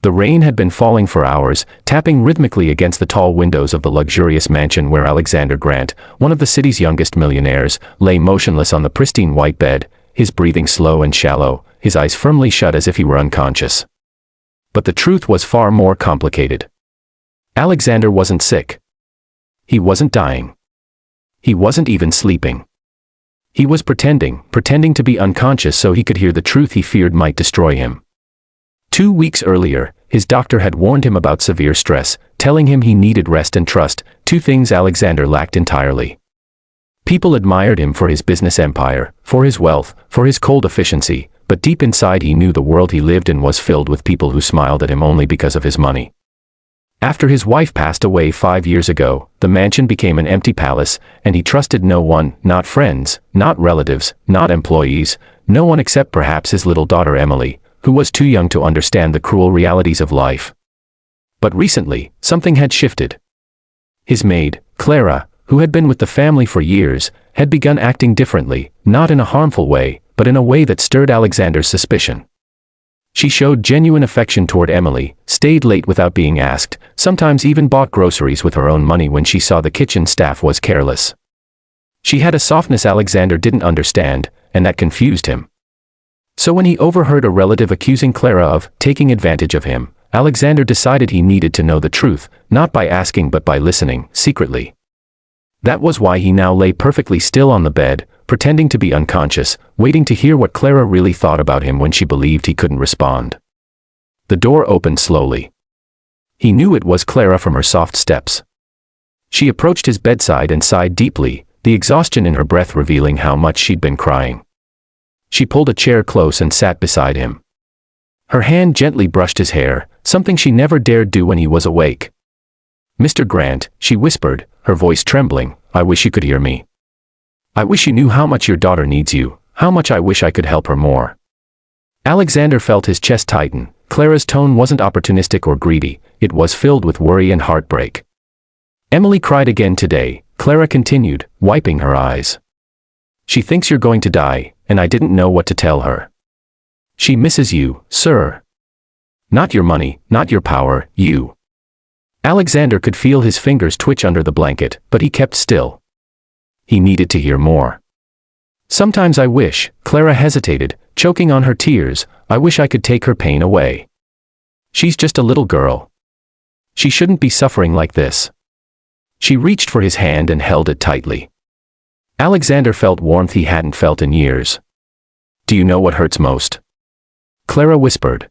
The rain had been falling for hours, tapping rhythmically against the tall windows of the luxurious mansion where Alexander Grant, one of the city's youngest millionaires, lay motionless on the pristine white bed, his breathing slow and shallow, his eyes firmly shut as if he were unconscious. But the truth was far more complicated. Alexander wasn't sick. He wasn't dying. He wasn't even sleeping. He was pretending to be unconscious so he could hear the truth he feared might destroy him. 2 weeks earlier, his doctor had warned him about severe stress, telling him he needed rest and trust, two things Alexander lacked entirely. People admired him for his business empire, for his wealth, for his cold efficiency, but deep inside he knew the world he lived in was filled with people who smiled at him only because of his money. After his wife passed away 5 years ago, the mansion became an empty palace, and he trusted no one, not friends, not relatives, not employees, no one except perhaps his little daughter Emily, who was too young to understand the cruel realities of life. But recently, something had shifted. His maid, Clara, who had been with the family for years, had begun acting differently, not in a harmful way, but in a way that stirred Alexander's suspicion. She showed genuine affection toward Emily, stayed late without being asked, sometimes even bought groceries with her own money when she saw the kitchen staff was careless. She had a softness Alexander didn't understand, and that confused him. So when he overheard a relative accusing Clara of taking advantage of him, Alexander decided he needed to know the truth, not by asking but by listening, secretly. That was why he now lay perfectly still on the bed, pretending to be unconscious, waiting to hear what Clara really thought about him when she believed he couldn't respond. The door opened slowly. He knew it was Clara from her soft steps. She approached his bedside and sighed deeply, the exhaustion in her breath revealing how much she'd been crying. She pulled a chair close and sat beside him. Her hand gently brushed his hair, something she never dared do when he was awake. "Mr. Grant," she whispered, her voice trembling, "I wish you could hear me. I wish you knew how much your daughter needs you, how much I wish I could help her more." Alexander felt his chest tighten. Clara's tone wasn't opportunistic or greedy, it was filled with worry and heartbreak. "Emily cried again today," Clara continued, wiping her eyes. "She thinks you're going to die, and I didn't know what to tell her. She misses you, sir. Not your money, not your power, you." Alexander could feel his fingers twitch under the blanket, but he kept still. He needed to hear more. "Sometimes I wish," Clara hesitated, choking on her tears, "I wish I could take her pain away. She's just a little girl. She shouldn't be suffering like this." She reached for his hand and held it tightly. Alexander felt warmth he hadn't felt in years. "Do you know what hurts most?" Clara whispered.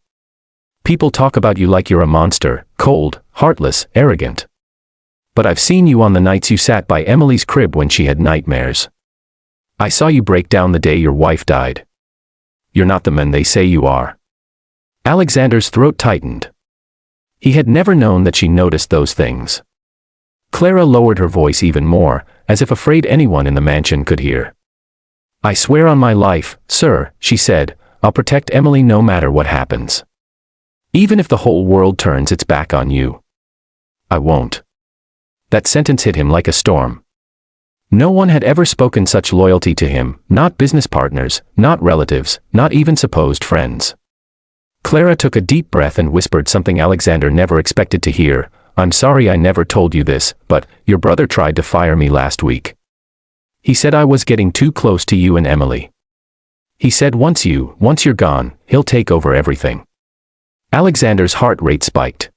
"People talk about you like you're a monster, cold, heartless, arrogant. But I've seen you on the nights you sat by Emily's crib when she had nightmares. I saw you break down the day your wife died. You're not the man they say you are." Alexander's throat tightened. He had never known that she noticed those things. Clara lowered her voice even more, as if afraid anyone in the mansion could hear. "I swear on my life, sir," she said, "I'll protect Emily no matter what happens. Even if the whole world turns its back on you. I won't." That sentence hit him like a storm. No one had ever spoken such loyalty to him, not business partners, not relatives, not even supposed friends. Clara took a deep breath and whispered something Alexander never expected to hear. "I'm sorry I never told you this, but your brother tried to fire me last week. He said I was getting too close to you and Emily. He said once you're gone, he'll take over everything." Alexander's heart rate spiked.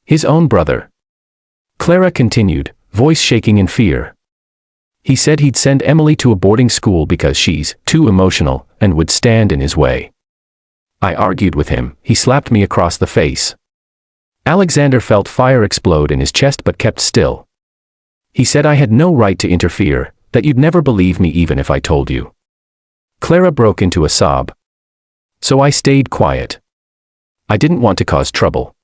His own brother. Clara continued, voice shaking in fear. "He said he'd send Emily to a boarding school because she's too emotional and would stand in his way. I argued with him, he slapped me across the face." Alexander felt fire explode in his chest but kept still. "He said I had no right to interfere, that you'd never believe me even if I told you." Clara broke into a sob. "So I stayed quiet. I didn't want to cause trouble.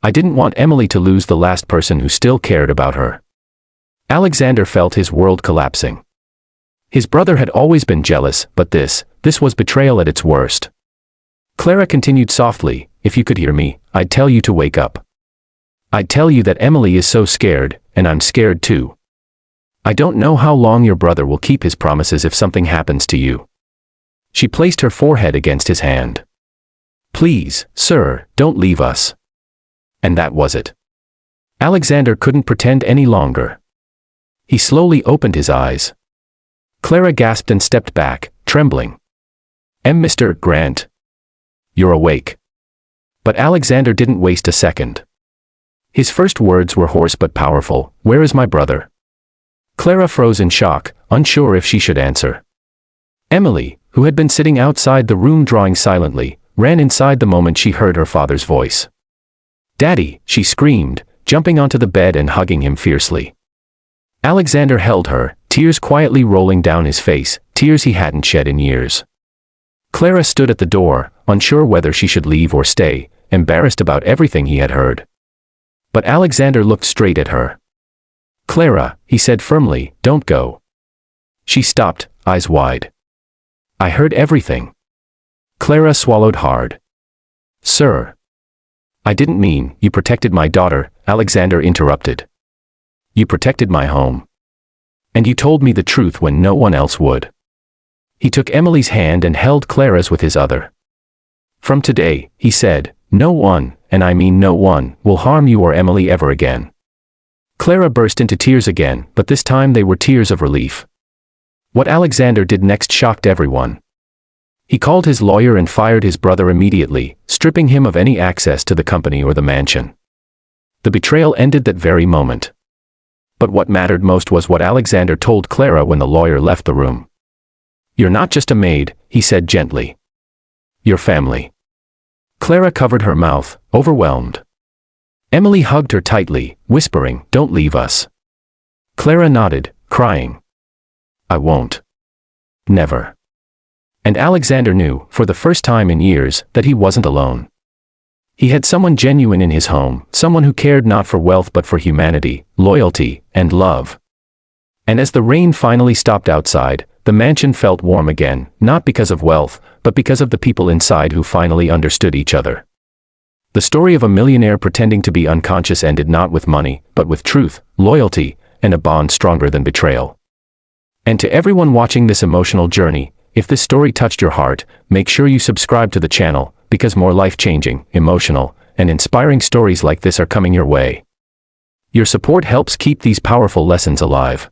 I didn't want Emily to lose the last person who still cared about her." Alexander felt his world collapsing. His brother had always been jealous, but this was betrayal at its worst. Clara continued softly, "If you could hear me, I'd tell you to wake up. I'd tell you that Emily is so scared, and I'm scared too. I don't know how long your brother will keep his promises if something happens to you." She placed her forehead against his hand. Please, sir, don't leave us. And that was it. Alexander couldn't pretend any longer. He slowly opened his eyes. Clara gasped and stepped back, trembling. Mr. Grant. You're awake. But Alexander didn't waste a second. His first words were hoarse but powerful. Where is my brother? Clara froze in shock, unsure if she should answer. Emily, who had been sitting outside the room drawing silently, ran inside the moment she heard her father's voice. Daddy, she screamed, jumping onto the bed and hugging him fiercely. Alexander held her, tears quietly rolling down his face, tears he hadn't shed in years. Clara stood at the door, unsure whether she should leave or stay, embarrassed about everything he had heard. But Alexander looked straight at her. Clara, he said firmly, don't go. She stopped, eyes wide. I heard everything. Clara swallowed hard. Sir. I didn't mean, you protected my daughter, Alexander interrupted. You protected my home. And you told me the truth when no one else would. He took Emily's hand and held Clara's with his other. From today, he said, no one, and I mean no one, will harm you or Emily ever again. Clara burst into tears again, but this time they were tears of relief. What Alexander did next shocked everyone. He called his lawyer and fired his brother immediately, stripping him of any access to the company or the mansion. The betrayal ended that very moment. But what mattered most was what Alexander told Clara when the lawyer left the room. You're not just a maid, he said gently. You're family. Clara covered her mouth, overwhelmed. Emily hugged her tightly, whispering, don't leave us. Clara nodded, crying. I won't. Never. And Alexander knew, for the first time in years, that he wasn't alone. He had someone genuine in his home, someone who cared not for wealth but for humanity, loyalty, and love. And as the rain finally stopped outside, the mansion felt warm again, not because of wealth, but because of the people inside who finally understood each other. The story of a millionaire pretending to be unconscious ended not with money, but with truth, loyalty, and a bond stronger than betrayal. And to everyone watching this emotional journey, if this story touched your heart, make sure you subscribe to the channel, because more life-changing, emotional, and inspiring stories like this are coming your way. Your support helps keep these powerful lessons alive.